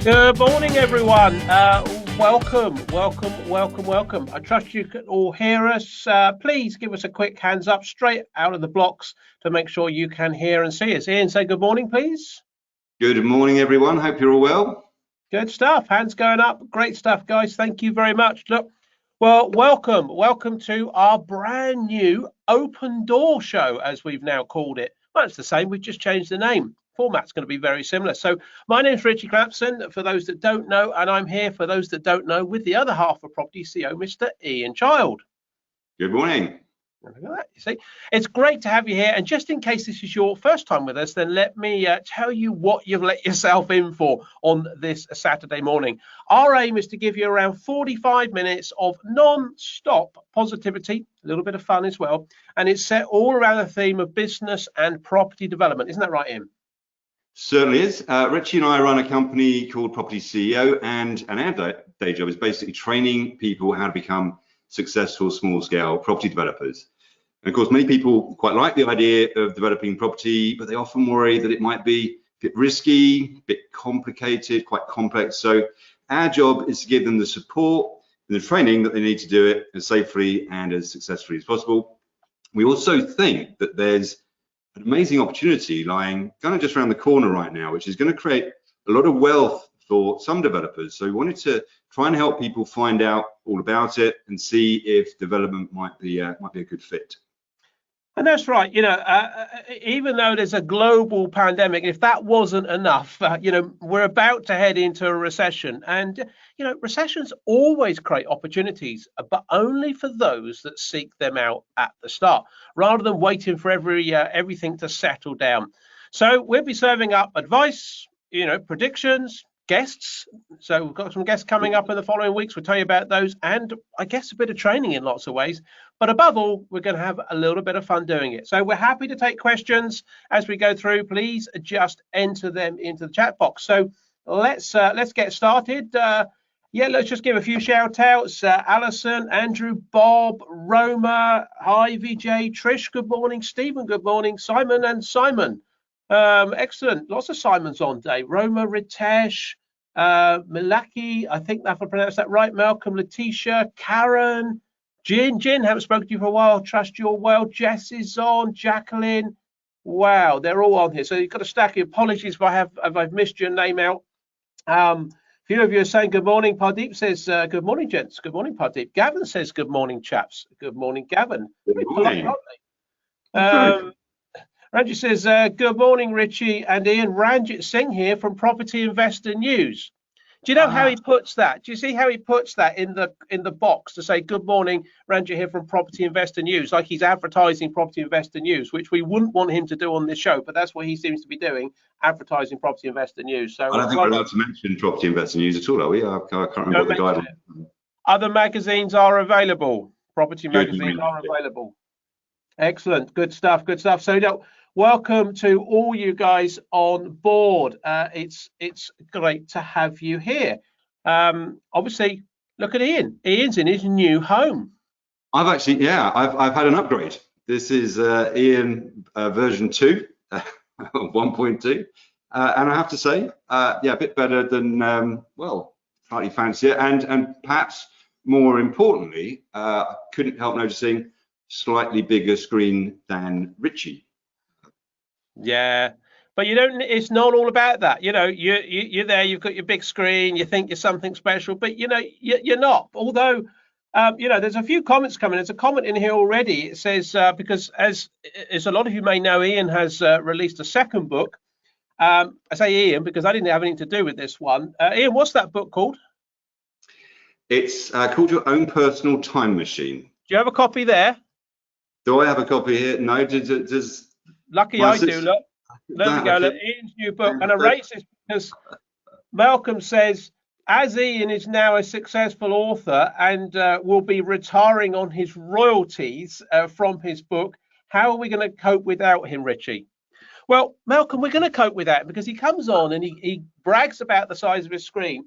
Good morning, everyone. Welcome. I trust you can all hear us. Please give us a quick hands up straight out of the blocks to make sure you can hear and see us. Ian, say good morning, please. Good morning, everyone. Hope you're all well. Good stuff. Hands going up. Great stuff, guys. Thank you very much. Look, well, welcome to our brand new open door show, as we've now called it. Well, it's the same. We've just changed the name. Format's going to be very similar. So my name's Richie Clapson, for those that don't know, and I'm here for those that don't know with the other half of propertyCEO, Mr. Ian Child. Good morning. Look at that. You see, it's great to have you here. And just in case this is your first time with us, then let me tell you what you've let yourself in for on this Saturday morning. Our aim is to give you around 45 minutes of non-stop positivity, a little bit of fun as well. And it's set all around the theme of business and property development. Isn't that right, Ian? Certainly is. Richie and I run a company called propertyCEO, and our day job is basically training people how to become successful small-scale property developers. And of course, many people quite like the idea of developing property, but they often worry that it might be a bit risky, a bit complicated, quite complex. So our job is to give them the support and the training that they need to do it as safely and as successfully as possible. We also think that there's an amazing opportunity lying kind of just around the corner right now, which is going to create a lot of wealth for some developers. So we wanted to try and help people find out all about it and see if development might be a good fit. And that's right. You know, even though there's a global pandemic, if that wasn't enough, you know, we're about to head into a recession. And, you know, recessions always create opportunities, but only for those that seek them out at the start, rather than waiting for everything to settle down. So we'll be serving up advice, you know, predictions, guests. So we've got some guests coming up in the following weeks. We'll tell you about those, and I guess a bit of training in lots of ways. But above all, we're going to have a little bit of fun doing it. So we're happy to take questions as we go through. Please just enter them into the chat box. So let's get started. Yeah, let's just give a few shout outs. Alison, Andrew, Bob, Roma, hi VJ, Trish, good morning, Stephen, good morning, Simon and Simon. Excellent, lots of Simons on day. Roma, Ritesh, Milaki, I think if I pronounced that right, Malcolm, Letitia, Karen, Jin, haven't spoken to you for a while, trust you're well. Jess is on, Jacqueline, wow, they're all on here. So you've got a stack of apologies if I've missed your name out. A few of you are saying good morning. Pardeep says good morning, gents. Good morning, Pardeep. Gavin says good morning, chaps. Good morning, Gavin. Good morning. Ranjit says good morning, Richie and Ian. Ranjit Singh here from Property Investor News. Do you know how he puts that? Do you see how he puts that in the box to say good morning, Ranjit here from Property Investor News, like he's advertising Property Investor News, which we wouldn't want him to do on this show, but that's what he seems to be doing, advertising Property Investor News. So I don't think we're allowed to mention Property Investor News at all, are we? I can't remember what the guidelines. Other magazines are available. Property magazines are available. Excellent, good stuff. So you know, welcome to all you guys on board. It's great to have you here. Obviously, look at Ian. Ian's in his new home. I've had an upgrade. This is Ian version 2, 1.2, and I have to say, a bit better than well, slightly fancier, and perhaps more importantly, I couldn't help noticing slightly bigger screen than Richie. Yeah, but you don't. It's not all about that. You know, you're there. You've got your big screen. You think you're something special, but you know you're not. Although, you know, there's a few comments coming. There's a comment in here already. It says because as a lot of you may know, Ian has released a second book. I say Ian because I didn't have anything to do with this one. Ian, what's that book called? It's called Your Own Personal Time Machine. Do you have a copy there? Do I have a copy here? No. Does Lucky I do. Look, there we go. Look, Ian's new book, and I raise this because Malcolm says, as Ian is now a successful author and will be retiring on his royalties from his book, how are we going to cope without him, Richie? Well, Malcolm, we're going to cope with that because he comes on and he brags about the size of his screen.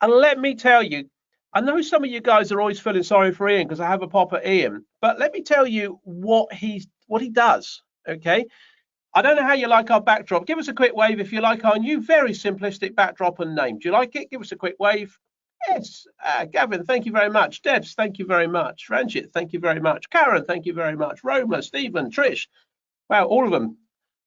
And let me tell you, I know some of you guys are always feeling sorry for Ian because I have a pop at Ian, but let me tell you what he does. Okay, I don't know how you like our backdrop. Give us a quick wave if you like our new very simplistic backdrop and name. Do you like it? Give us a quick wave. Yes. Gavin, thank you very much. Debs, thank you very much. Ranjit, thank you very much. Karen, thank you very much. Roma, Stephen, Trish. Wow, all of them.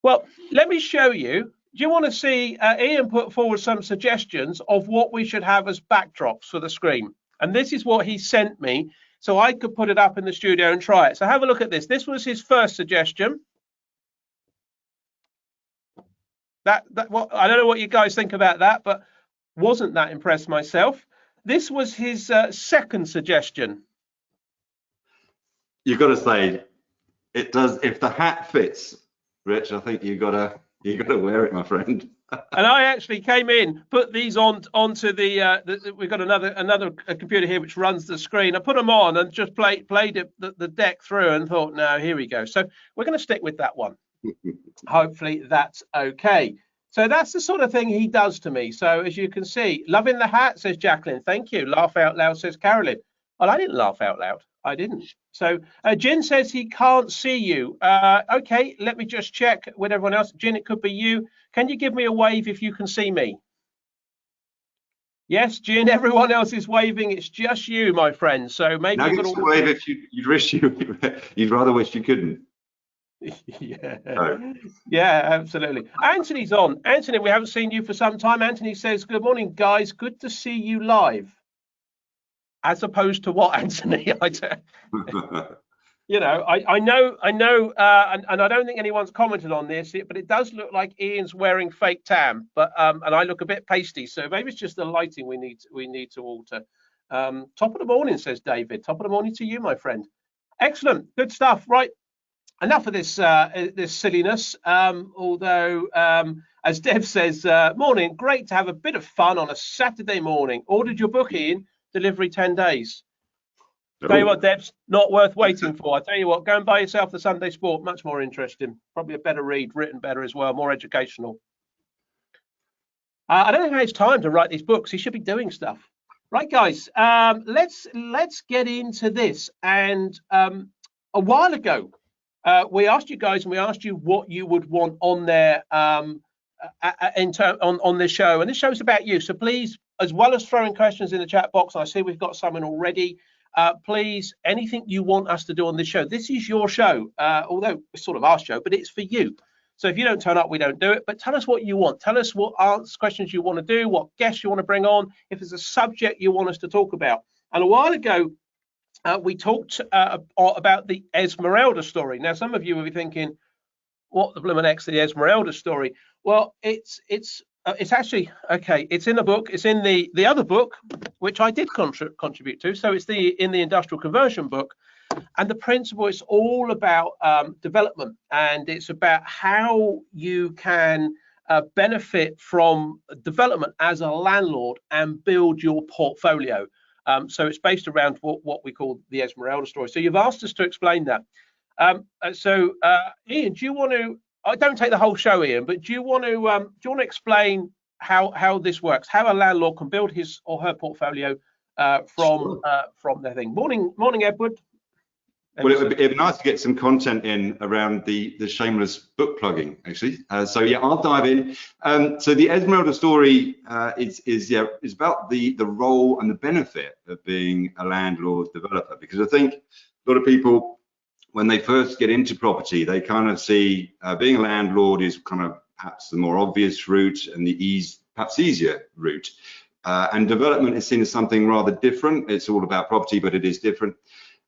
Well, let me show you. Do you want to see Ian put forward some suggestions of what we should have as backdrops for the screen? And this is what he sent me, so I could put it up in the studio and try it. So have a look at this. This was his first suggestion. What I don't know what you guys think about that, but wasn't that impressed myself. This was his second suggestion. You've got to say it does. If the hat fits, Rich, I think you got to wear it, my friend. And I actually came in, put these onto the we've got another computer here which runs the screen. I put them on and just played the deck through and thought, no, here we go. So we're going to stick with that one. Hopefully that's okay. So that's the sort of thing he does to me. So as you can see, loving the hat, says Jacqueline. Thank you. Laugh out loud, says Carolyn. Well, I didn't laugh out loud. I didn't. So Jin says he can't see you. Okay, let me just check with everyone else. Jin, it could be you. Can you give me a wave if you can see me? Yes, Jin, everyone else is waving. It's just you, my friend. So maybe now you've got to wave if you'd rather wish you couldn't. Yeah. Oh. Yeah, absolutely. Anthony's on. Anthony, we haven't seen you for some time. Anthony says, good morning, guys. Good to see you live. As opposed to what, Anthony? You know, I know, and I don't think anyone's commented on this, but it does look like Ian's wearing fake tan, but and I look a bit pasty, so maybe it's just the lighting we need to alter. Top of the morning, says David. Top of the morning to you, my friend. Excellent, good stuff. Right, enough of this this silliness. Although, as Deb says, morning, great to have a bit of fun on a Saturday morning. Ordered your book, Ian. Delivery 10 days. Tell you what, Deb's not worth waiting for. I tell you what, go and buy yourself the Sunday Sport. Much more interesting. Probably a better read, written better as well, more educational. I don't think he has time to write these books. He should be doing stuff. Right, guys. Let's get into this. And a while ago, we asked you guys, and we asked you what you would want on there on this show. And this show's about you. So please, as well as throwing questions in the chat box, I see we've got some in already. Please, anything you want us to do on this show. This is your show, although it's sort of our show, but it's for you. So if you don't turn up, we don't do it. But tell us what you want. Tell us what questions you want to do, what guests you want to bring on, if there's a subject you want us to talk about. And a while ago, we talked about the Esmeralda story. Now, some of you will be thinking, what the blooming X, the Esmeralda story? Well, it's actually, okay, it's in the book. It's in the other book, which I did contribute to. So it's in the industrial conversion book. And the principle is all about development, and it's about how you can benefit from development as a landlord and build your portfolio. So it's based around what we call the Esmeralda story. So you've asked us to explain that. Ian, do you want to? I don't take the whole show, Ian, but do you want to explain how this works? How a landlord can build his or her portfolio from their thing. Morning, Edward. Well, it'd be nice to get some content in around the shameless book plugging, actually. So yeah, I'll dive in. So the Esmeralda story is about the role and the benefit of being a landlord developer, because I think a lot of people, when they first get into property, they kind of see being a landlord is kind of perhaps the more obvious route and perhaps easier route. And development is seen as something rather different. It's all about property, but it is different.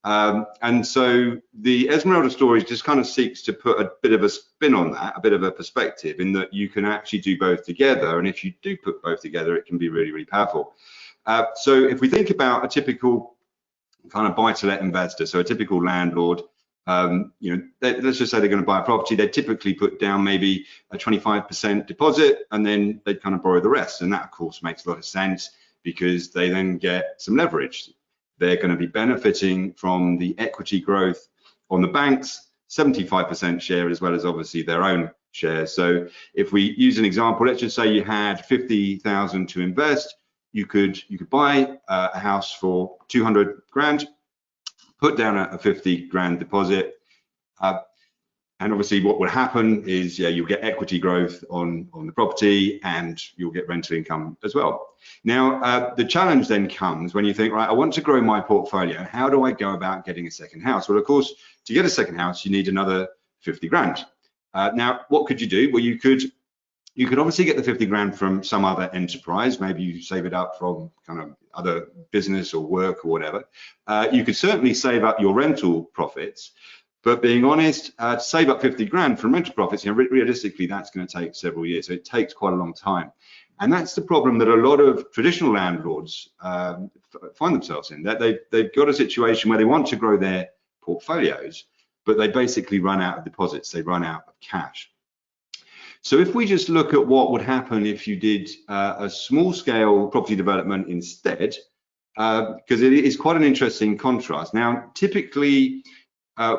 And so the Esmeralda story just kind of seeks to put a bit of a spin on that, a bit of a perspective, in that you can actually do both together. And if you do put both together, it can be really, really powerful. So if we think about a typical kind of buy-to-let investor, so a typical landlord, let's just say they're going to buy a property, they typically put down maybe a 25% deposit, and then they kind of borrow the rest. And that, of course, makes a lot of sense because they then get some leverage. They're going to be benefiting from the equity growth on the bank's 75% share, as well as obviously their own share. So if we use an example, let's just say you had 50,000 to invest, you could buy a house for 200 grand, put down a 50 grand deposit. And obviously what will happen is, you'll get equity growth on the property, and you'll get rental income as well. Now, the challenge then comes when you think, right, I want to grow my portfolio. How do I go about getting a second house? Well, of course, to get a second house, you need another 50 grand. Now, what could you do? Well, you could obviously get the 50 grand from some other enterprise. Maybe you save it up from kind of other business or work or whatever. You could certainly save up your rental profits. But being honest, to save up 50 grand from rental profits, realistically, that's going to take several years. So it takes quite a long time. And that's the problem that a lot of traditional landlords find themselves in, that they've got a situation where they want to grow their portfolios, but they basically run out of deposits, they run out of cash. So if we just look at what would happen if you did a small scale property development instead, because it is quite an interesting contrast. Now, typically,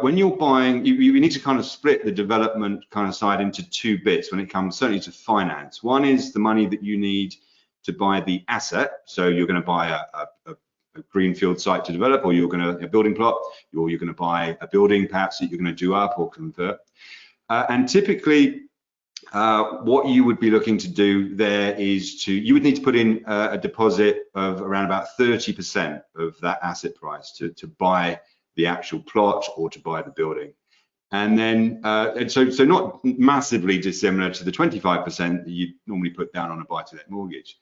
when you're buying, you need to kind of split the development kind of side into two bits when it comes certainly to finance. One is the money that you need to buy the asset. So you're going to buy a greenfield site to develop, or you're going to a building plot, or you're going to buy a building perhaps that you're going to do up or convert. And typically, what you would be looking to do there is you would need to put in a deposit of around about 30% of that asset price to buy the actual plot or to buy the building. And then, so not massively dissimilar to the 25% that you normally put down on a buy-to-let mortgage.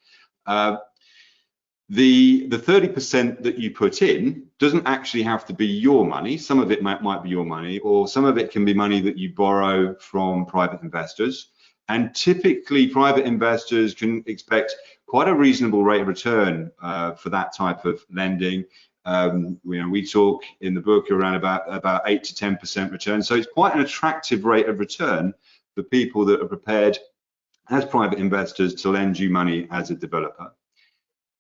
The 30% that you put in doesn't actually have to be your money. Some of it might be your money, or some of it can be money that you borrow from private investors. And typically, private investors can expect quite a reasonable rate of return for that type of lending. We talk in the book around about 8 to 10% return. So it's quite an attractive rate of return for people that are prepared as private investors to lend you money as a developer.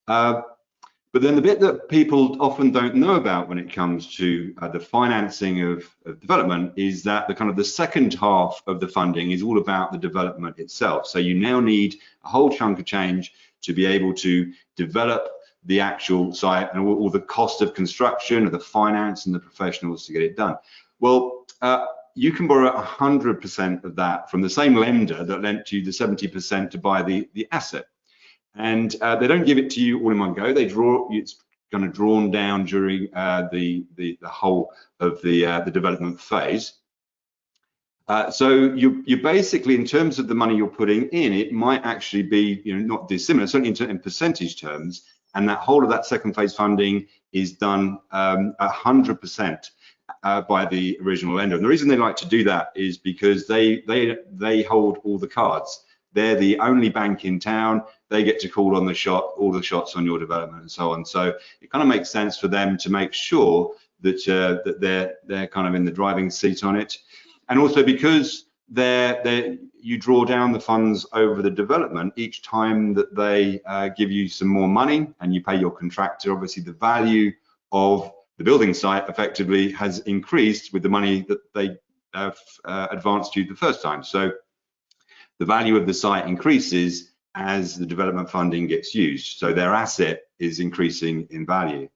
But then the bit that people often don't know about when it comes to the financing of development is that the second half of the funding is all about the development itself. So you now need a whole chunk of change to be able to develop the actual site and all the cost of construction, the finance and the professionals to get it done. Well, you can borrow 100% of that from the same lender that lent you the 70% to buy the asset. And they don't give it to you all in one go. It's kind of drawn down during the whole of the development phase. So you basically, in terms of the money you're putting in, it might actually be not dissimilar, certainly in percentage terms. And that whole of that second phase funding is done 100% by the original lender. And the reason they like to do that is because they hold all the cards. They're the only bank in town. They get to call on all the shots on your development and so on. So it kind of makes sense for them to make sure that they're kind of in the driving seat on it. And also because you draw down the funds over the development each time that they give you some more money and you pay your contractor. Obviously, the value of the building site effectively has increased with the money that they advanced you the first time. So the value of the site increases as the development funding gets used. So their asset is increasing in value.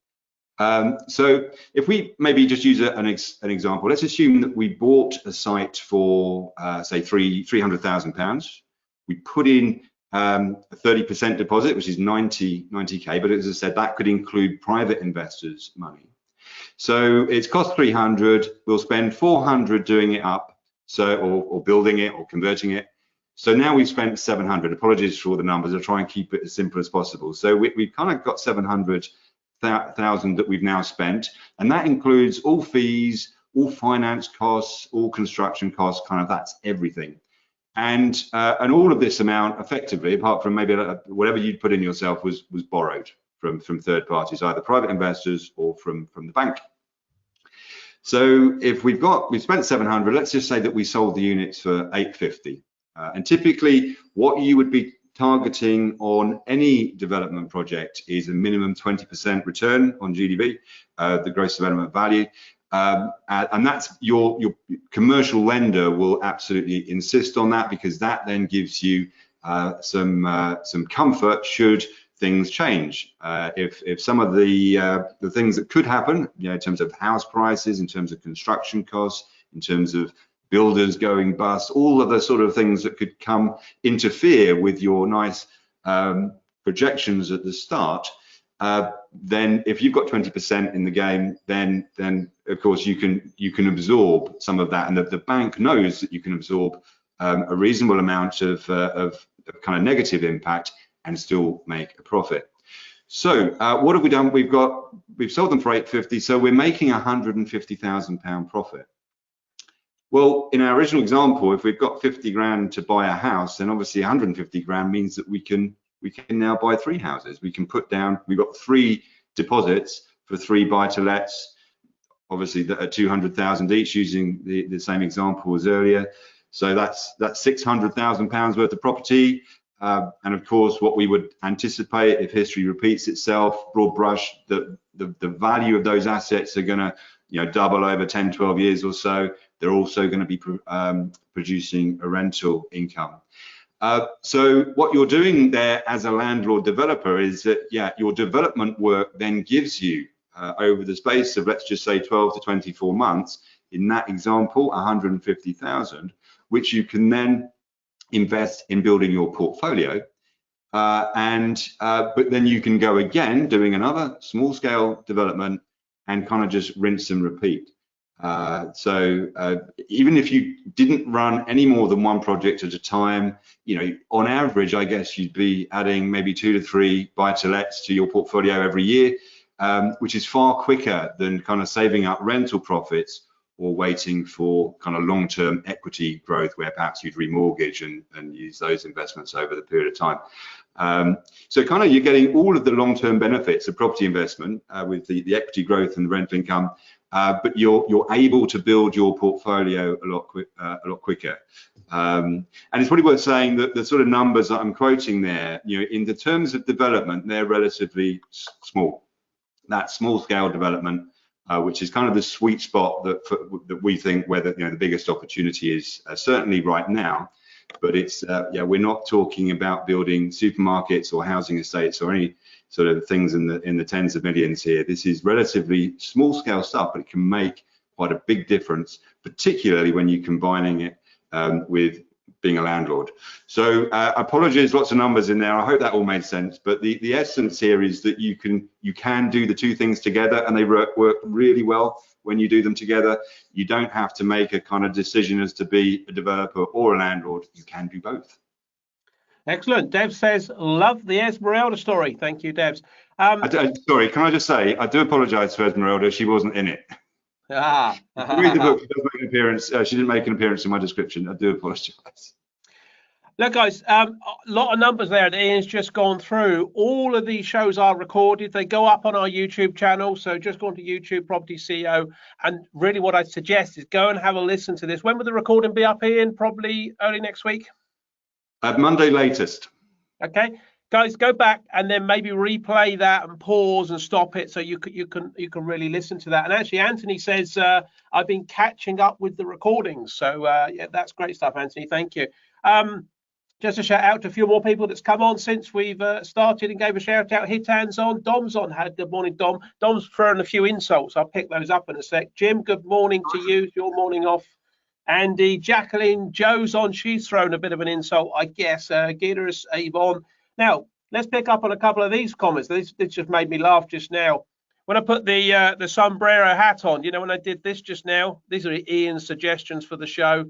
So if we maybe just use an example, let's assume that we bought a site for say £300,000. We put in a 30% deposit, which is 90k, but as I said, that could include private investors' money. So it's cost 300. We'll spend 400 doing it up, or building it or converting it. So now we've spent 700. Apologies for all the numbers. I'll try and keep it as simple as possible. So we've kind of got 700,000 that we've now spent, and that includes all fees, all finance costs, all construction costs. Kind of that's everything. And all of this amount, effectively, apart from maybe whatever you'd put in yourself, was borrowed from third parties, either private investors or from the bank. So if we've spent 700, let's just say that we sold the units for 850. And typically, what you would be targeting on any development project is a minimum 20% return on GDV, the gross development value. And that's your commercial lender will absolutely insist on that, because that then gives you some comfort should things change. If some of the things that could happen, in terms of house prices, in terms of construction costs, in terms of builders going bust, all of the sort of things that could interfere with your nice projections at the start, then if you've got 20% in the game, then of course you can absorb some of that, and the bank knows that you can absorb a reasonable amount of kind of negative impact and still make a profit. So what have we done? We've sold them for 850, so we're making £150,000 profit. Well, in our original example, if we've got 50 grand to buy a house, then obviously 150 grand means that we can now buy 3 houses. We can put down, we've got 3 deposits for 3 buy-to-lets, obviously that are 200,000 each, using the same example as earlier. So that's £600,000 worth of property. And of course, what we would anticipate if history repeats itself, broad brush, the value of those assets are going to double over 10, 12 years or so. They're also going to be producing a rental income. So what you're doing there as a landlord developer is that, your development work then gives you, over the space of, let's just say 12 to 24 months, in that example, 150,000, which you can then invest in building your portfolio. But then you can go again, doing another small scale development and kind of just rinse and repeat. So even if you didn't run any more than 1 project at a time, on average, I guess you'd be adding maybe 2 to 3 buy-to-lets to your portfolio every year, which is far quicker than kind of saving up rental profits or waiting for kind of long-term equity growth, where perhaps you'd remortgage and use those investments over the period of time. So kind of you're getting all of the long-term benefits of property investment with the equity growth and the rental income, but you're able to build your portfolio a lot quicker. And it's probably worth saying that the sort of numbers that I'm quoting there, in the terms of development, they're relatively small. That small-scale development, which is kind of the sweet spot that we think where the biggest opportunity is, certainly right now. But it's we're not talking about building supermarkets or housing estates or any sort of things in the tens of millions here. This is relatively small scale stuff, but it can make quite a big difference, particularly when you're combining it with being a landlord. So apologies, lots of numbers in there. I hope that all made sense. But the essence here is that you can do the 2 things together, and they work really well when you do them together. You don't have to make a kind of decision as to be a developer or a landlord. You can do both. Excellent. Dev says, love the Esmeralda story. Thank you, Devs. Sorry, can I just say, I do apologise for Esmeralda. She wasn't in it. Ah. Read the book. She does make an appearance. She didn't make an appearance in my description. I do apologise. Look, guys, a lot of numbers there that Ian's just gone through. All of these shows are recorded. They go up on our YouTube channel. So just go onto YouTube, Property CEO. And really what I suggest is go and have a listen to this. When will the recording be up, Ian? Probably early next week? Monday latest. Okay. Guys, go back and then maybe replay that and pause and stop it so you can really listen to that. And actually, Anthony says, I've been catching up with the recordings. So yeah, that's great stuff, Anthony. Thank you. Just a shout out to a few more people that's come on since we've started and gave a shout out. Hitan's on, Dom's on. Good morning, Dom. Dom's throwing a few insults. I'll pick those up in a sec. Jim, good morning to you. Your morning off. Andy, Jacqueline, Joe's on. She's thrown a bit of an insult, I guess. Gideris, Avon. Now, let's pick up on a couple of these comments. This just made me laugh just now. When I put the sombrero hat on, when I did this just now, these are Ian's suggestions for the show.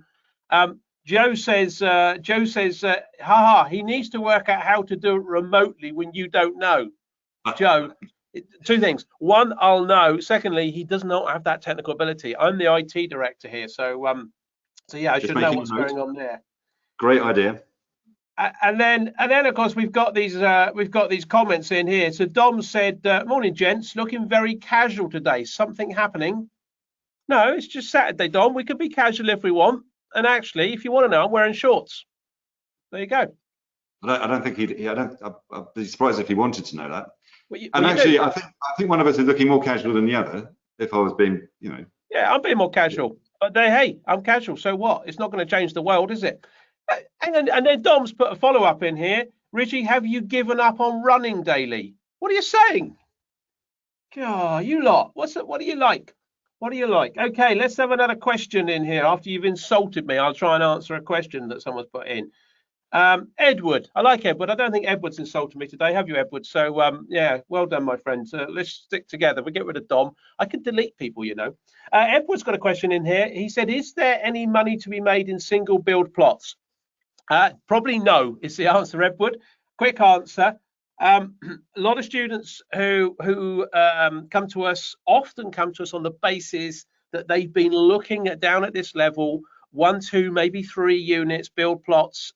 Joe says, haha, he needs to work out how to do it remotely when you don't know. Joe, 2 things. 1, I'll know. Secondly, he does not have that technical ability. I'm the IT director here, so yeah, I should know what's going on there. Great idea. And then of course we've got these comments in here. So Dom said, morning gents, looking very casual today. Something happening? No, it's just Saturday, Dom. We could be casual if we want. And actually, if you want to know, I'm wearing shorts. There you go. I don't think I'd be surprised if he wanted to know that. Actually, I think one of us is looking more casual than the other. If I was being, Yeah, I'm being more casual. But hey, I'm casual. So what? It's not going to change the world, is it? And then Dom's put a follow-up in here. Richie, have you given up on running daily? What are you saying? God, you lot. What are you like? What do you like? Okay, let's have another question in here. After you've insulted me, I'll try and answer a question that someone's put in. Edward, I like Edward. I don't think Edward's insulted me today, have you, Edward? So yeah, well done, my friends. Let's stick together. We get rid of Dom. I can delete people, you know. Edward's got a question in here. He said, "Is there any money to be made in single build plots?" Probably no. Is the answer, Edward. Quick answer. A lot of students who come to us often come to us on the basis that they've been looking at down at this level, 1, 2, maybe 3 units, build plots,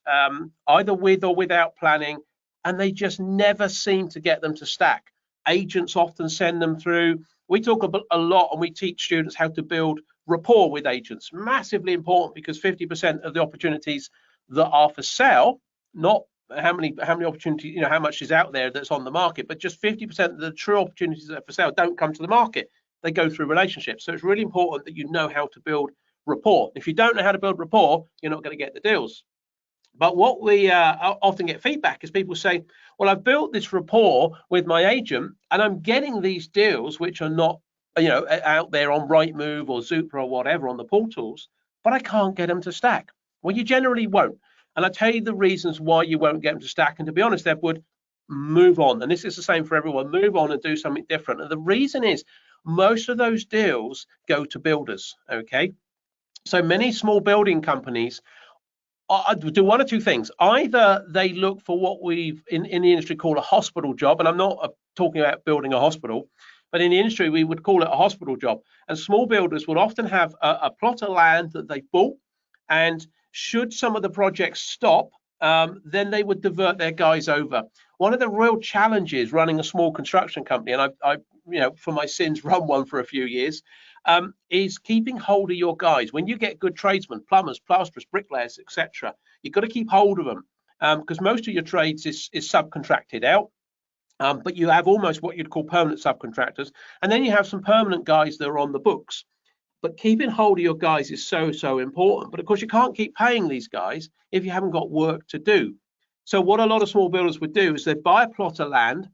either with or without planning, and they just never seem to get them to stack. Agents often send them through. We talk a lot and we teach students how to build rapport with agents. Massively important, because 50% of the opportunities that are for sale, not how many opportunities, you know, how much is out there that's on the market, but just 50% of the true opportunities that are for sale don't come to the market. They go through relationships. So it's really important that you know how to build rapport. If you don't know how to build rapport, you're not going to get the deals. But what we often get feedback is people say, well, I've built this rapport with my agent and I'm getting these deals which are not, you know, out there on Rightmove or Zoopla or whatever on the portals, but I can't get them to stack. Well, you generally won't. And I'll tell you the reasons why you won't get them to stack. And to be honest, Edward, move on. And this is the same for everyone. Move on and do something different. And the reason is most of those deals go to builders, okay? So many small building companies do one or two things. Either they look for what we've in the industry call a hospital job, and I'm not talking about building a hospital, but in the industry we would call it a hospital job. And small builders would often have a plot of land that they bought, and should some of the projects stop, then they would divert their guys over. One of the real challenges running a small construction company, and I you know, for my sins, run one for a few years, is keeping hold of your guys. When you get good tradesmen, plumbers, plasterers, bricklayers, etc., you've got to keep hold of them, because most of your trades is subcontracted out. But you have almost what you'd call permanent subcontractors, and then you have some permanent guys that are on the books. But keeping hold of your guys is so important. But of course, you can't keep paying these guys if you haven't got work to do. So what a lot of small builders would do is they'd buy a plot of land,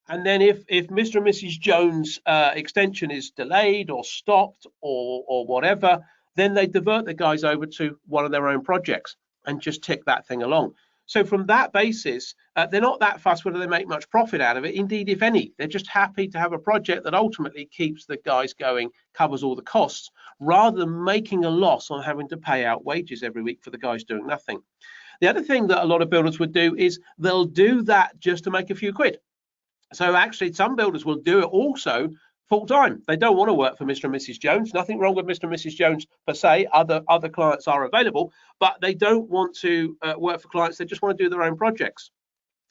and then if Mr. and Mrs. Jones' extension is delayed or stopped or whatever, then they divert the guys over to one of their own projects and just tick that thing along. So from that basis, they're not that fussed whether they make much profit out of it. Indeed, if any, they're just happy to have a project that ultimately keeps the guys going, covers all the costs, rather than making a loss on having to pay out wages every week for the guys doing nothing. The other thing that a lot of builders would do is they'll do that just to make a few quid. So actually, some builders will do it also full time. They don't want to work for Mr. and Mrs. Jones. Nothing wrong with Mr. and Mrs. Jones per se. Other clients are available, but they don't want to work for clients. They just want to do their own projects.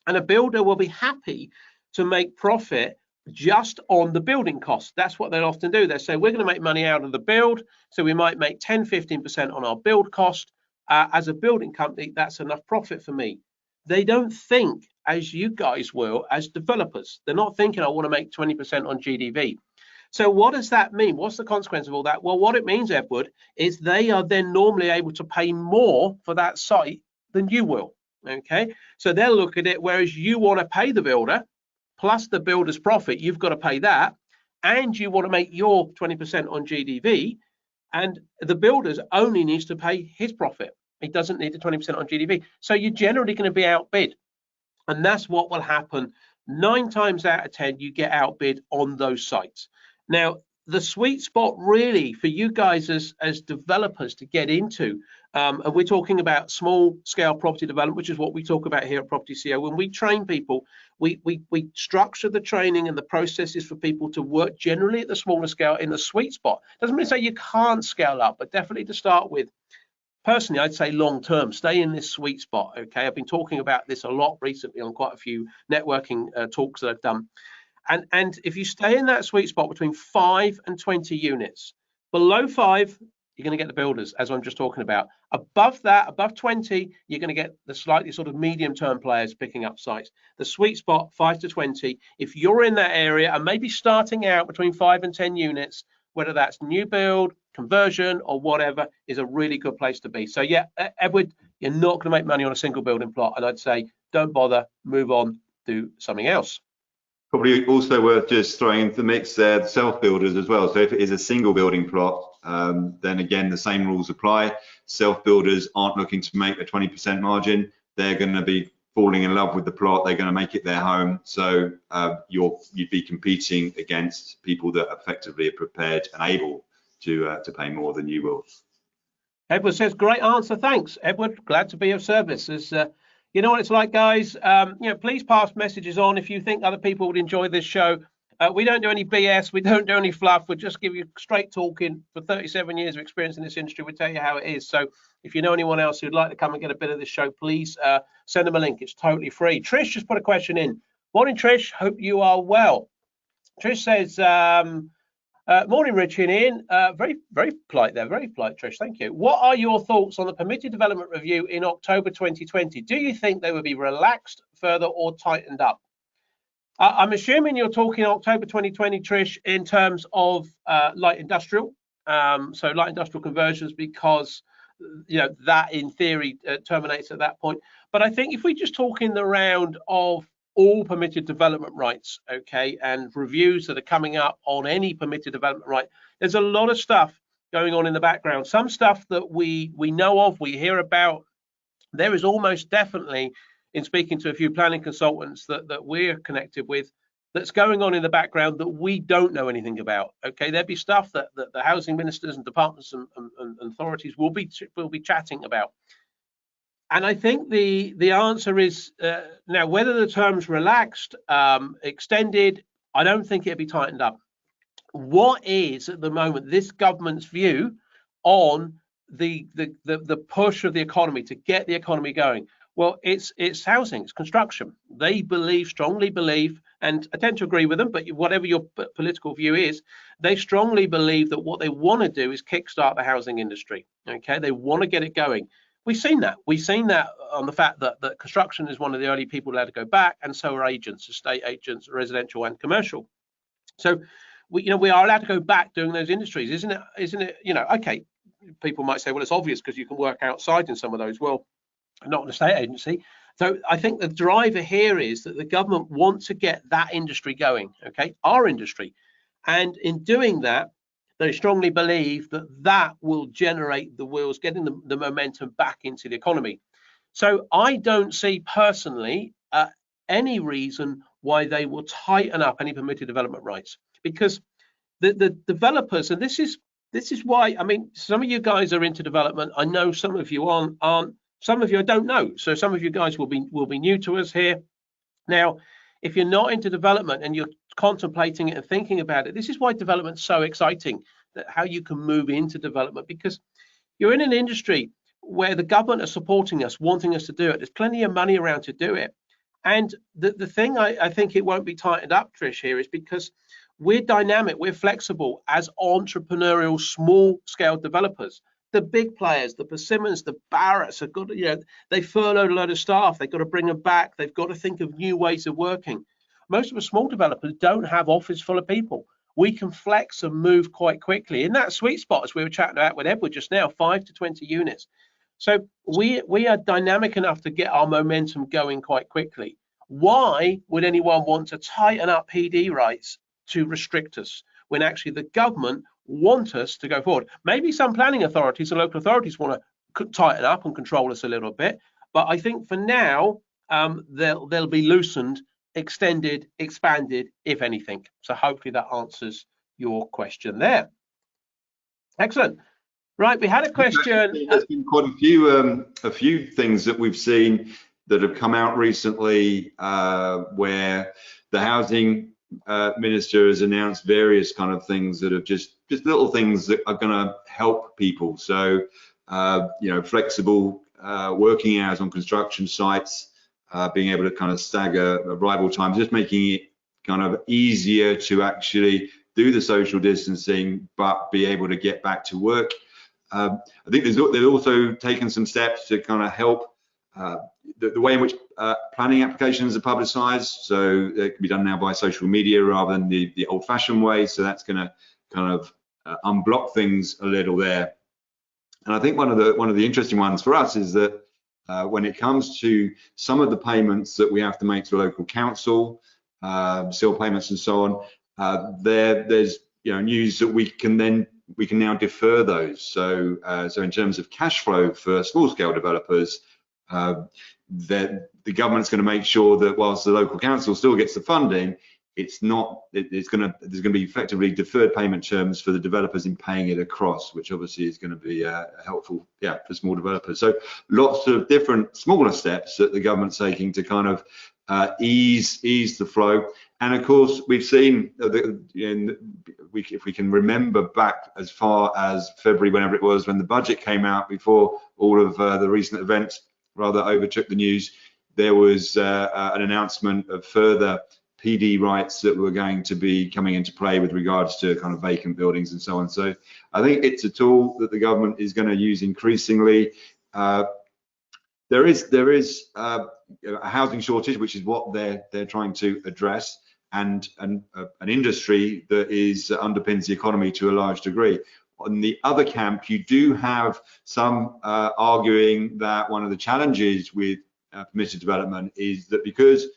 And a builder will be happy to make profit just on the building costs. That's what they'll often do. They say, we're going to make money out of the build, so we might make 10, 15% on our build cost. As a building company, that's enough profit for me. They don't think, as you guys will, as developers. They're not thinking, I want to make 20% on GDV. So what does that mean? What's the consequence of all that? Well, what it means, Edward, is they are then normally able to pay more for that site than you will. Okay, so they'll look at it, whereas you want to pay the builder plus the builder's profit, you've got to pay that, and you want to make your 20% on GDV, and the builder only needs to pay his profit. He doesn't need the 20% on GDV. So you're generally going to be outbid. And that's what will happen. 9 times out of 10, you get outbid on those sites. Now, the sweet spot really for you guys as developers to get into, and we're talking about small scale property development, which is what we talk about here at propertyCEO. When we train people, we structure the training and the processes for people to work generally at the smaller scale in the sweet spot. Doesn't mean to say you can't scale up, but definitely to start with. Personally, I'd say long term, stay in this sweet spot. Okay, I've been talking about this a lot recently on quite a few networking talks that I've done. And if you stay in that sweet spot between 5 and 20 units, below 5, you're going to get the builders, as I'm just talking about. Above that, above 20, you're going to get the slightly sort of medium-term players picking up sites. The sweet spot, 5 to 20. If you're in that area and maybe starting out between 5 and 10 units, whether that's new build, conversion, or whatever, is a really good place to be. So yeah, Edward, you're not going to make money on a single building plot, and I'd say don't bother, move on, do something else. Probably also worth just throwing into the mix there the self-builders as well. So if it is a single building plot, then again, the same rules apply. Self-builders aren't looking to make a 20% margin. They're going to be falling in love with the plot. They're going to make it their home. So you'd be competing against people that effectively are prepared and able to pay more than you will. Edward says, great answer. Thanks, Edward. Glad to be of service. As you know what it's like, guys. Please pass messages on if you think other people would enjoy this show. We don't do any BS. We don't do any fluff. We just give you straight talking. For 37 years of experience in this industry, we tell you how it is. So if you know anyone else who'd like to come and get a bit of this show, please send them a link. It's totally free. Trish just put a question in. Morning, Trish. Hope you are well. Trish says, morning, Richie and Ian. Very, very polite there. Very polite, Trish. Thank you. What are your thoughts on the permitted development review in October 2020? Do you think they will be relaxed further or tightened up? I'm assuming you're talking October 2020, Trish, in terms of light industrial. So light industrial conversions, because that in theory terminates at that point. But I think if we just talk in the round of all permitted development rights, okay, and reviews that are coming up on any permitted development right, there's a lot of stuff going on in the background. Some stuff that we know of, we hear about. There is almost definitely, in speaking to a few planning consultants that we're connected with, that's going on in the background that we don't know anything about. Okay, there'd be stuff that the housing ministers and departments and authorities will be chatting about. And I think the answer is now whether the term's relaxed, extended, I don't think it'd be tightened up. What is at the moment this government's view on the push of the economy to get the economy going? Well, it's housing, it's construction. They strongly believe, and I tend to agree with them, but whatever your political view is, they strongly believe that what they want to do is kickstart the housing industry. Okay, they want to get it going. We've seen that. We've seen that on the fact that construction is one of the early people allowed to go back, and so are agents, estate agents, residential and commercial. So we are allowed to go back doing those industries, isn't it? Okay, people might say, well, it's obvious because you can work outside in some of those. Well, not an estate agency. So I think the driver here is that the government wants to get that industry going, okay, our industry. And in doing that, they strongly believe that will generate the wheels, getting the momentum back into the economy. So I don't see personally any reason why they will tighten up any permitted development rights, because the developers, and this is why, I mean, some of you guys are into development. I know some of you aren't. Some of you I don't know. So some of you guys will be new to us here. Now, if you're not into development and you're contemplating it and thinking about it, this is why development's so exciting, that how you can move into development, because you're in an industry where the government are supporting us, wanting us to do it. There's plenty of money around to do it. And the thing I think it won't be tightened up, Trish, here is because we're dynamic, we're flexible as entrepreneurial small scale developers. The big players, the Persimmons, the Barretts have got to, they furloughed a load of staff. They've got to bring them back. They've got to think of new ways of working. Most of the small developers don't have office full of people. We can flex and move quite quickly in that sweet spot, as we were chatting about with Edward just now, 5 to 20 units. So we are dynamic enough to get our momentum going quite quickly. Why would anyone want to tighten up PD rights to restrict us when actually the government want us to go forward? Maybe some planning authorities and local authorities want to tighten up and control us a little bit, but I think for now they'll be loosened, extended, expanded, if anything. So hopefully that answers your question there. Excellent. Right, we had a question. There's been quite a few things that we've seen that have come out recently where the housing minister has announced various kind of things that have just little things that are going to help people. So flexible working hours on construction sites, being able to kind of stagger arrival times, just making it kind of easier to actually do the social distancing but be able to get back to work. I think they've also taken some steps to kind of help the way in which planning applications are publicized. So it can be done now by social media rather than the old-fashioned way. So that's going to kind of unblock things a little there. And I think one of the interesting ones for us is that when it comes to some of the payments that we have to make to a local council, seal payments and so on, there's news that we can now defer those. So in terms of cash flow for small scale developers, that the government's going to make sure that whilst the local council still gets the funding, there's going to be effectively deferred payment terms for the developers in paying it across, which obviously is going to be helpful, for small developers. So lots of different smaller steps that the government's taking to kind of ease the flow. And of course, we've seen, if we can remember back as far as February, whenever it was, when the budget came out, before all of the recent events rather overtook the news, there was an announcement of further PD rights that were going to be coming into play with regards to kind of vacant buildings and so on. So I think it's a tool that the government is going to use increasingly. There is a housing shortage, which is what they're trying to address, and an industry that underpins the economy to a large degree. On the other camp, you do have some arguing that one of the challenges with permitted development is that because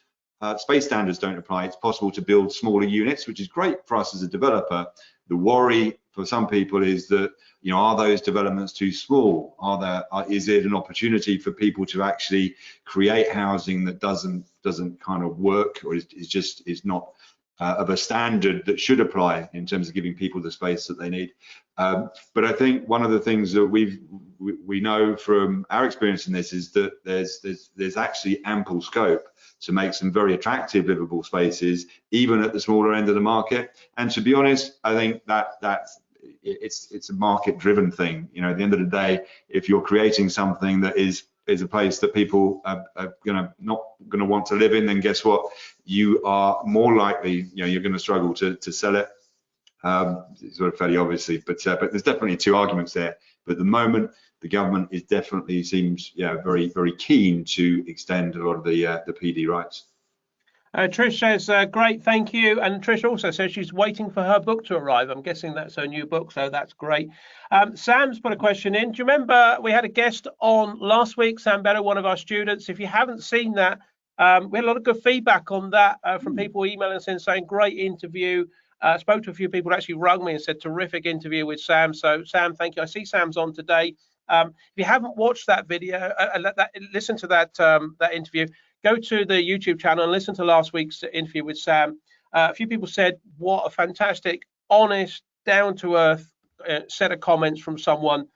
space standards don't apply, it's possible to build smaller units, which is great for us as a developer. The worry for some people is that, are those developments too small? Is it an opportunity for people to actually create housing that doesn't kind of work, or is not of a standard that should apply in terms of giving people the space that they need? But I think one of the things that we know from our experience in this is that there's actually ample scope to make some very attractive livable spaces, even at the smaller end of the market. And to be honest, I think it's a market-driven thing. At the end of the day, if you're creating something that is a place that people are not gonna want to live in, then guess what? You are more likely, you're going to struggle to sell it. It's sort of fairly obviously, but there's definitely two arguments there. But at the moment, the government seems very, very keen to extend a lot of the PD rights. Trish says, great, thank you. And Trish also says she's waiting for her book to arrive. I'm guessing that's her new book, so that's great. Sam's put a question in. Do you remember we had a guest on last week, Sam Better, one of our students? If you haven't seen that, we had a lot of good feedback on that from people emailing us in saying, great interview. Spoke to a few people who actually rung me and said, terrific interview with Sam. So Sam, thank you. I see Sam's on today. If you haven't watched that video, listen to that interview, go to the YouTube channel and listen to last week's interview with Sam. A few people said, what a fantastic, honest, down-to-earth set of comments from someone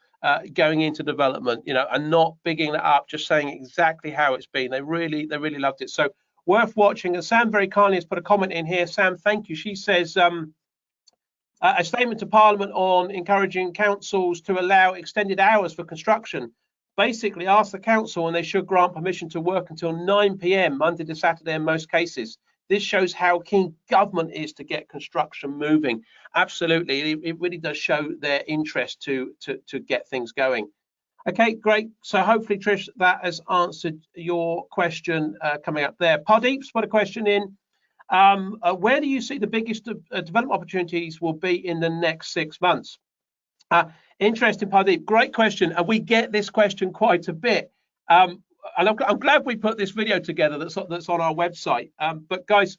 going into development, and not bigging it up, just saying exactly how it's been. They really loved it. So worth watching. And Sam very kindly has put a comment in here. Sam, thank you. She says, a statement to Parliament on encouraging councils to allow extended hours for construction. Basically ask the council and they should grant permission to work until 9 p.m. Monday to Saturday in most cases. This shows how keen government is to get construction moving. Absolutely, it really does show their interest to get things going. Okay, great. So hopefully, Trish, that has answered your question coming up there. Pardeep's put a question in. Where do you see the biggest development opportunities will be in the next 6 months? Interesting, Pardeep. Great question. And we get this question quite a bit. And I'm glad we put this video together that's on our website. But guys,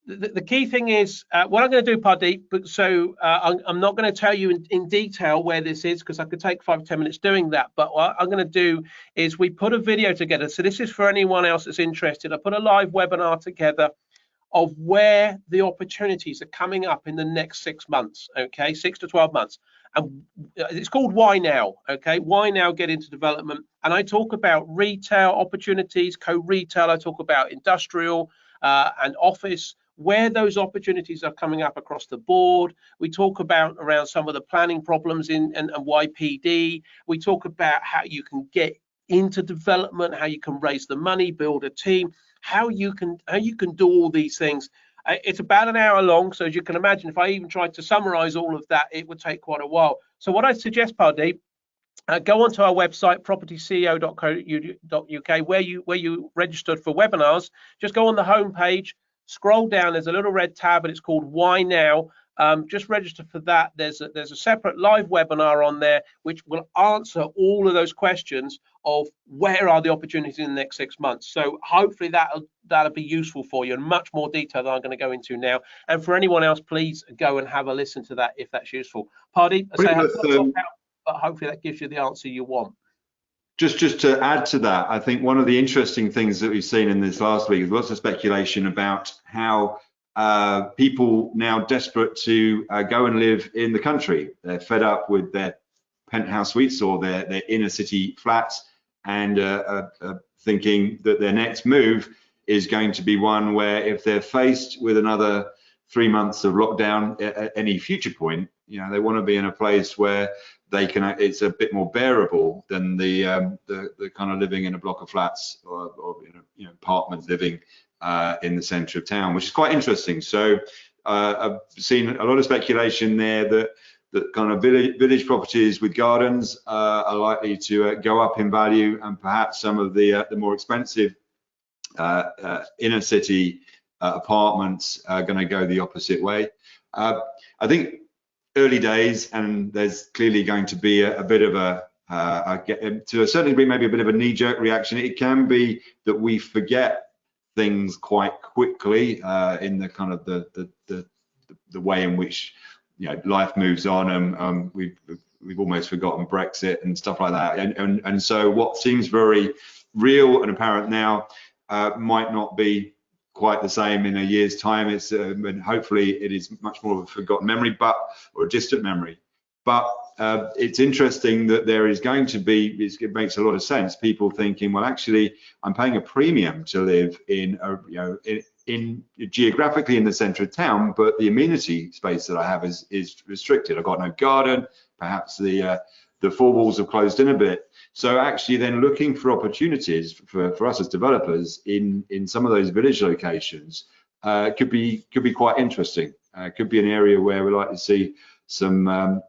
the key thing is what I'm going to do, Pardeep. But so I'm not going to tell you in detail where this is, because I could take 5 or 10 minutes doing that. But what I'm going to do is we put a video together. So this is for anyone else that's interested. I put a live webinar together of where the opportunities are coming up in the next 6 months. Okay, 6 to 12 months. And it's called Why Now, okay? Why now get into development? And I talk about retail opportunities, co-retail, I talk about industrial and office, where those opportunities are coming up across the board. We talk about around some of the planning problems and YPD. We talk about how you can get into development, how you can raise the money, build a team, how you can do all these things. It's about an hour long, so as you can imagine, if I even tried to summarize all of that, it would take quite a while. So what I suggest, Pardeep, go onto our website, propertyceo.co.uk, where you registered for webinars. Just go on the home page, scroll down, there's a little red tab and it's called Why Now. just register for that. There's a separate live webinar on there which will answer all of those questions of where are the opportunities in the next 6 months. So hopefully that'll be useful for you in much more detail than I'm going to go into now. And for anyone else, please go and have a listen to that if that's useful. Pardeep, I say but hopefully that gives you the answer you want. Just to add to that, I think one of the interesting things that we've seen in this last week is lots of speculation about how people now desperate to go and live in the country. They're fed up with their penthouse suites or their inner city flats, and thinking that their next move is going to be one where if they're faced with another 3 months of lockdown at any future point, they want to be in a place where they can, it's a bit more bearable than the kind of living in a block of flats or apartments living in the centre of town, which is quite interesting. So I've seen a lot of speculation there that kind of village properties with gardens are likely to go up in value, and perhaps some of the more expensive inner city apartments are going to go the opposite way. I think early days, and there's clearly going to be a bit of to a certain degree, maybe a bit of a knee-jerk reaction. It can be that we forget things quite quickly in the kind of the way in which life moves on, and we've almost forgotten Brexit and stuff like that. And so what seems very real and apparent now might not be quite the same in a year's time. It's and hopefully it is much more of a forgotten memory, or a distant memory. But it's interesting that there is going to be, it makes a lot of sense, people thinking, well, actually, I'm paying a premium to live in geographically in the centre of town, but the amenity space that I have is restricted. I've got no garden, perhaps the four walls have closed in a bit. So actually then looking for opportunities for us as developers in some of those village locations could be quite interesting. Could be an area where we like to see some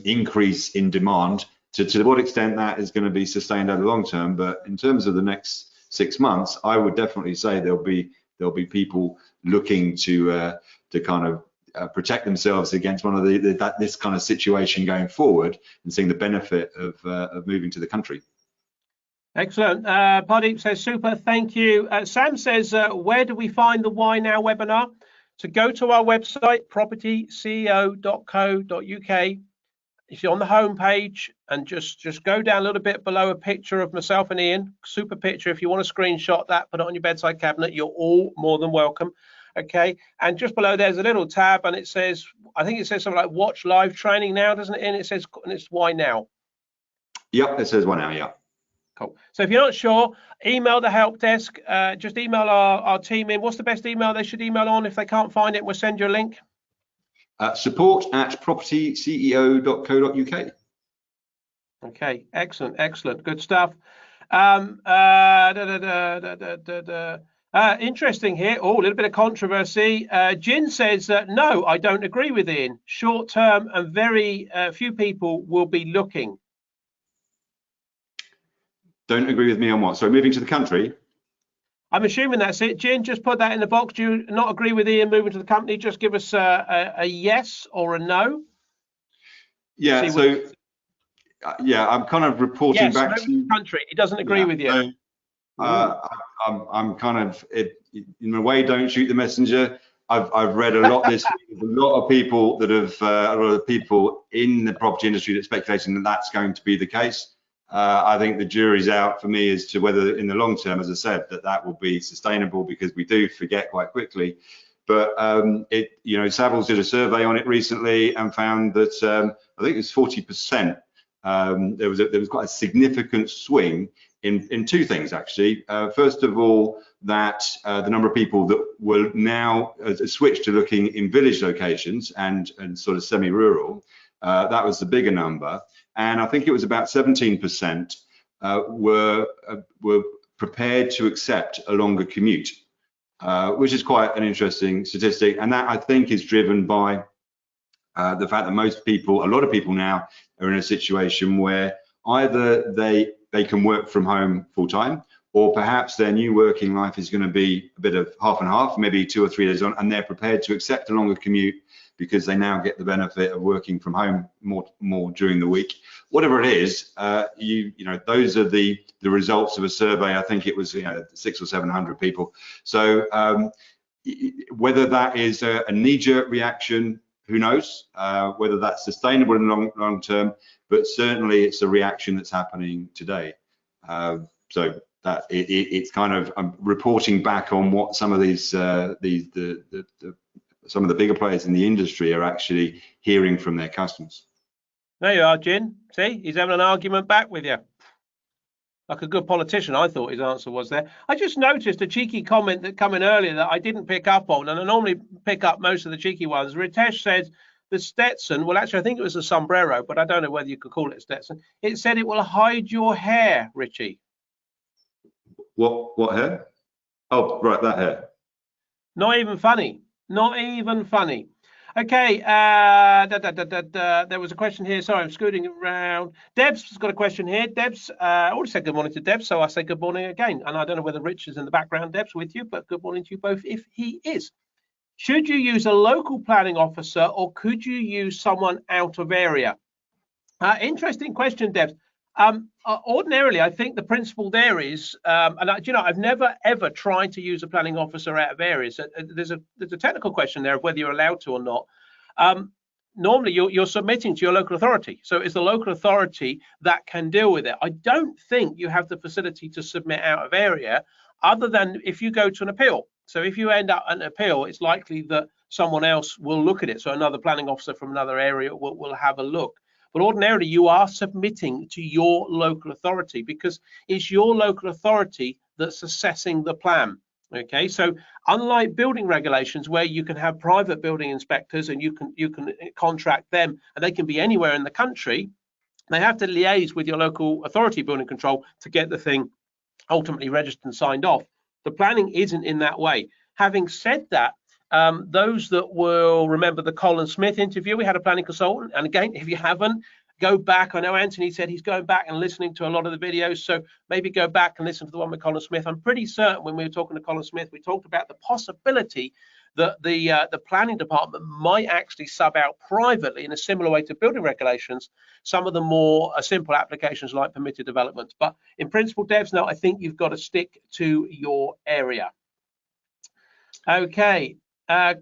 increase in demand. To what extent that is going to be sustained over the long term, but in terms of the next 6 months, I would definitely say there'll be people looking to kind of protect themselves against one of this kind of situation going forward, and seeing the benefit of moving to the country. Excellent. Pardeep says super, thank you. Sam says, where do we find the Why Now webinar? So go to our website, propertyceo.co.uk. If you're on the home page, and just go down a little bit below a picture of myself and Ian, super picture. If you want to screenshot that, put it on your bedside cabinet, you're all more than welcome. Okay, and just below there's a little tab, and it says, I think it says something like watch live training now, doesn't it? And it says, and it's Why Now. Yep, it says Why Now, yeah. Cool. So if you're not sure, email the help desk. Just email our team in. What's the best email they should email on if they can't find it? We'll send you a link. support@propertyceo.co.uk. Okay, excellent, good stuff. Interesting here. Oh, a little bit of controversy. Jin says that no, I don't agree with Ian. Short term, and very few people will be looking. Don't agree with me on what? So moving to the country? I'm assuming that's it. Jin, just put that in the box. Do you not agree with Ian moving to the company? Just give us a yes or a no. Yeah, so yeah, I'm kind of reporting back to the country. He doesn't agree with you. I'm kind of, in a way, don't shoot the messenger. I've read a lot this week. There's a lot of people that have, a lot of people in the property industry that's speculating that that's going to be the case. I think the jury's out for me as to whether in the long term, as I said, that will be sustainable, because we do forget quite quickly. But Savills did a survey on it recently and found that I think it was 40%. There was quite a significant swing in two things, actually. First of all, that the number of people that will now switch to looking in village locations and sort of semi-rural, that was the bigger number. And I think it was about 17% were prepared to accept a longer commute, which is quite an interesting statistic. And that, I think, is driven by the fact that a lot of people now are in a situation where either they can work from home full time, or perhaps their new working life is going to be a bit of half and half, maybe 2 or 3 days on, and they're prepared to accept a longer commute because they now get the benefit of working from home more during the week. Whatever it is, you know, those are the results of a survey. I think it was 600 or 700 people. So whether that is a knee-jerk reaction, who knows? Whether that's sustainable in the long term, but certainly it's a reaction that's happening today. So that it's kind of, I'm reporting back on what some of these some of the bigger players in the industry are actually hearing from their customers. There you are, Jin. See, he's having an argument back with you. Like a good politician, I thought his answer was there. I just noticed a cheeky comment that came in earlier that I didn't pick up on, and I normally pick up most of the cheeky ones. Ritesh said the Stetson, well, actually, I think it was a sombrero, but I don't know whether you could call it Stetson. It said it will hide your hair, Richie. What hair? Oh, right, that hair. Not even funny. Not even funny. Okay, there was a question here. Sorry, I'm scooting around. Deb's has got a question here. Deb's already said good morning to Deb, so I say good morning again. And I don't know whether Rich is in the background, Deb's with you, but good morning to you both if he is. Should you use a local planning officer or could you use someone out of area? Interesting question, Deb. Ordinarily, I think the principle there is, and you know, I've never ever tried to use a planning officer out of areas. There's a technical question there of whether you're allowed to or not. Normally, you're submitting to your local authority, so it's the local authority that can deal with it. I don't think you have the facility to submit out of area, other than if you go to an appeal. So if you end up an appeal, it's likely that someone else will look at it. So another planning officer from another area will have a look. But ordinarily, you are submitting to your local authority because it's your local authority that's assessing the plan. Okay, so unlike building regulations where you can have private building inspectors and you can contract them and they can be anywhere in the country, they have to liaise with your local authority building control to get the thing ultimately registered and signed off. The planning isn't in that way. Having said that, those that will remember the Colin Smith interview, we had a planning consultant, and again, if you haven't, go back. I know Anthony said he's going back and listening to a lot of the videos, so maybe go back and listen to the one with Colin Smith. I'm pretty certain when we were talking to Colin Smith, we talked about the possibility that the planning department might actually sub out privately in a similar way to building regulations some of the more simple applications like permitted development. But in principle, devs, no, I think you've got to stick to your area. Okay.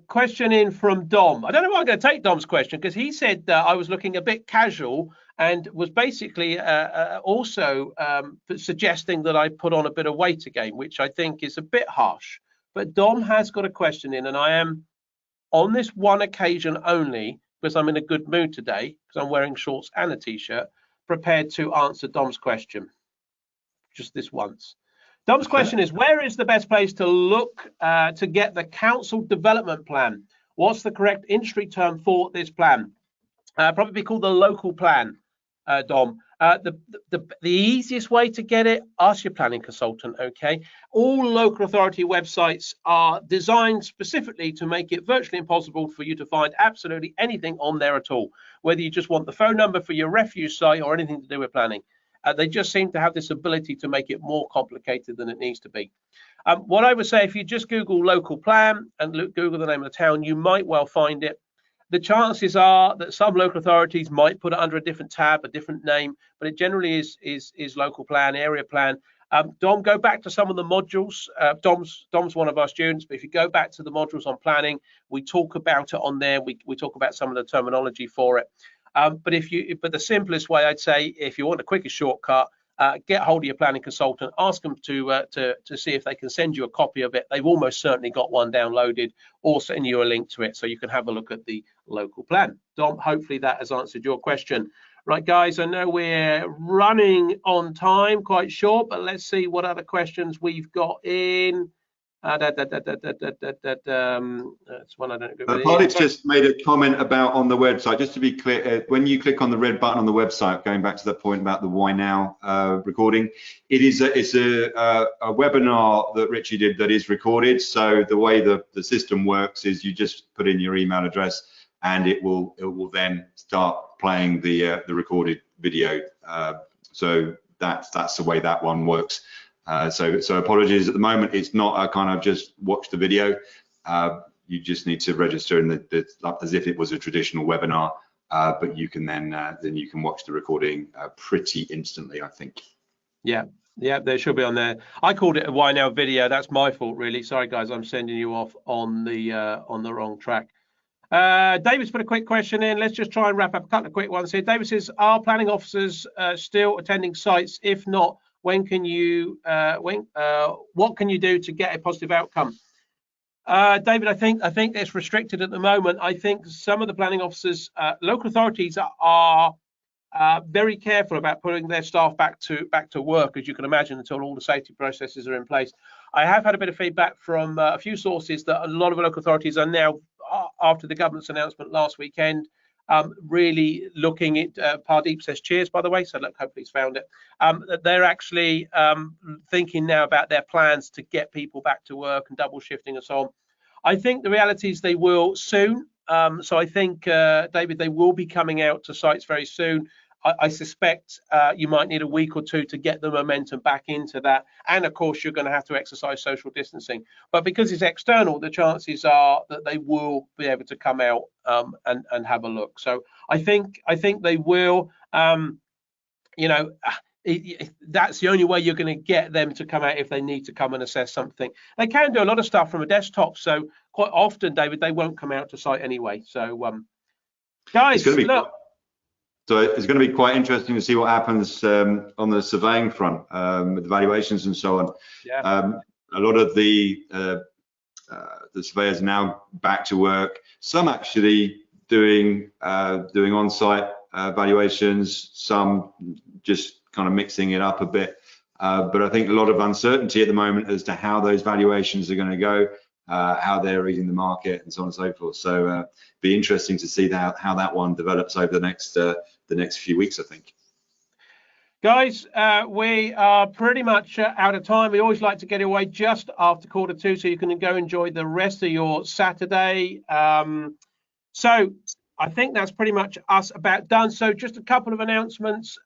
Question in from Dom. I don't know why I'm going to take Dom's question because he said I was looking a bit casual and was basically also suggesting that I put on a bit of weight again, which I think is a bit harsh. But Dom has got a question in, and I am on this one occasion only because I'm in a good mood today because I'm wearing shorts and a t-shirt, prepared to answer Dom's question. Just this once. Dom's question is, where is the best place to look to get the council development plan? What's the correct industry term for this plan? Probably called the local plan, Dom. The easiest way to get it, ask your planning consultant, okay? All local authority websites are designed specifically to make it virtually impossible for you to find absolutely anything on there at all, whether you just want the phone number for your refuse site or anything to do with planning. They just seem to have this ability to make it more complicated than it needs to be. What I would say, if you just Google local plan and Google the name of the town, you might well find it. The chances are that some local authorities might put it under a different tab, a different name, but it generally is local plan, area plan. Dom, go back to some of the modules. Dom's one of our students, but if you go back to the modules on planning, we talk about it on there. We talk about some of the terminology for it. But the simplest way, I'd say, if you want the quickest shortcut, get hold of your planning consultant, ask them to see if they can send you a copy of it. They've almost certainly got one downloaded, or send you a link to it so you can have a look at the local plan. Dom, hopefully that has answered your question. Right, guys, I know we're running on time, quite short, but let's see what other questions we've got in. That's one I don't agree with. Polly's just made a comment about on the website. Just to be clear, when you click on the red button on the website, going back to that point about the Why Now recording, it's a webinar that Richie did that is recorded. So the way the system works is you just put in your email address and it will then start playing the recorded video. So that's the way that one works. So apologies, at the moment it's not a kind of just watch the video. You just need to register as if it was a traditional webinar, but you can then you can watch the recording pretty instantly, I think. Yeah, they should be on there. I called it a Why Now video. That's my fault, really. Sorry, guys, I'm sending you off on the wrong track. David's put a quick question in. Let's just try and wrap up a couple of quick ones here. David says, are planning officers still attending sites? If not, when can you what can you do to get a positive outcome? David, I think it's restricted at the moment. I think some of the planning officers, local authorities are very careful about putting their staff back to work, as you can imagine, until all the safety processes are in place. I have had a bit of feedback from a few sources that a lot of local authorities are now, after the government's announcement last weekend, really looking at, Pardeep says cheers, by the way, so look, hopefully he's found it. They're actually thinking now about their plans to get people back to work and double shifting and so on. I think the reality is they will soon. So I think, David, they will be coming out to sites very soon. I suspect you might need a week or two to get the momentum back into that. And of course, you're going to have to exercise social distancing. But because it's external, the chances are that they will be able to come out and have a look. So I think they will. You know, that's the only way you're going to get them to come out, if they need to come and assess something. They can do a lot of stuff from a desktop. So quite often, David, they won't come out to site anyway. So guys, look. So it's going to be quite interesting to see what happens on the surveying front with the valuations and so on. Yeah. A lot of the surveyors are now back to work. Some actually doing on-site valuations. Some just kind of mixing it up a bit. But I think a lot of uncertainty at the moment as to how those valuations are going to go, how they're reading the market, and so on and so forth. So be interesting to see how that one develops over the next few weeks, I think. Guys, we are pretty much out of time. We always like to get away just after 1:45, so you can go enjoy the rest of your Saturday. So I think that's pretty much us about done. So just a couple of announcements.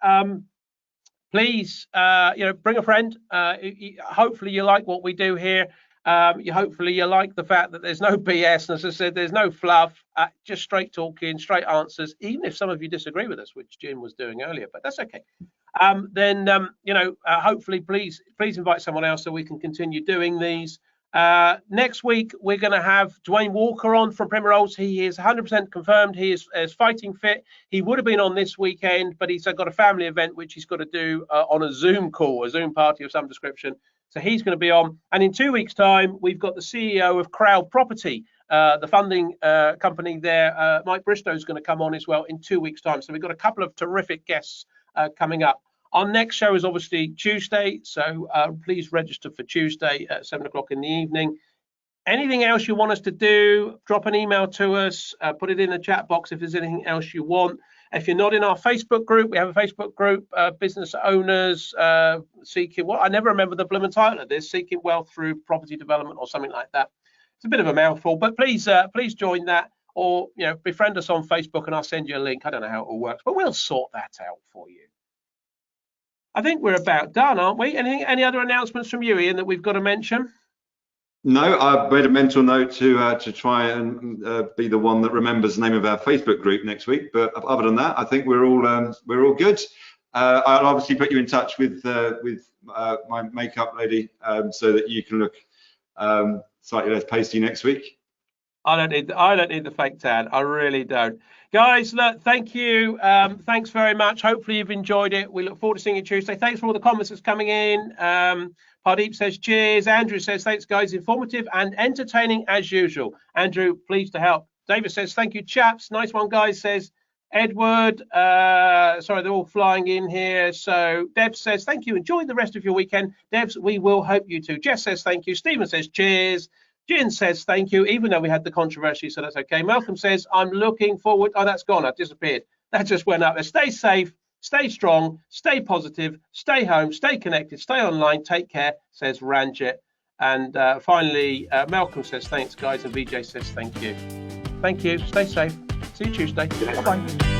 Please, bring a friend. Hopefully you like what we do here. Hopefully you like the fact that there's no BS, and as I said, there's no fluff, just straight talking, straight answers, even if some of you disagree with us, which Jim was doing earlier, but that's okay. Hopefully please invite someone else so we can continue doing these. Next week we're going to have Dwayne Walker on from Premier Rolls. He is 100% confirmed. He is fighting fit. He would have been on this weekend, but he's got a family event which he's got to do on a Zoom call, a Zoom party of some description. So he's going to be on. And in 2 weeks' time, we've got the CEO of Crowd Property, the funding company there. Mike Bristow is going to come on as well in 2 weeks' time. So we've got a couple of terrific guests coming up. Our next show is obviously Tuesday. So please register for Tuesday at 7 o'clock in the evening. Anything else you want us to do, drop an email to us, put it in the chat box if there's anything else you want. If you're not in our Facebook group, we have a Facebook group, business owners seeking, I never remember the blooming title of this, seeking wealth through property development or something like that. It's a bit of a mouthful, but please join that, or befriend us on Facebook and I'll send you a link. I don't know how it all works, but we'll sort that out for you. I think we're about done, aren't we? Any other announcements from you, Ian, that we've got to mention? No, I've made a mental note to try and be the one that remembers the name of our Facebook group next week. But other than that, I think we're all good. I'll obviously put you in touch with my makeup lady so that you can look slightly less pasty next week. I don't need the fake tan. I really don't. Guys, look, thank you. Thanks very much. Hopefully you've enjoyed it. We look forward to seeing you Tuesday. Thanks for all the comments that's coming in. Pardeep says cheers. Andrew says thanks, guys. Informative and entertaining as usual. Andrew, pleased to help. David says thank you, chaps. Nice one, guys. Says Edward. Sorry, they're all flying in here. So Deb says thank you. Enjoy the rest of your weekend. Debs, we will hope you too. Jess says thank you. Stephen says cheers. Jin says thank you, even though we had the controversy, so that's okay. Malcolm says I'm looking forward. Oh, that's gone. I've disappeared. That just went up there. Stay safe. Stay strong, stay positive, stay home, stay connected, stay online, take care, says Ranjit. And finally, Malcolm says thanks, guys, and VJ says thank you. Thank you, stay safe. See you Tuesday. Bye-bye.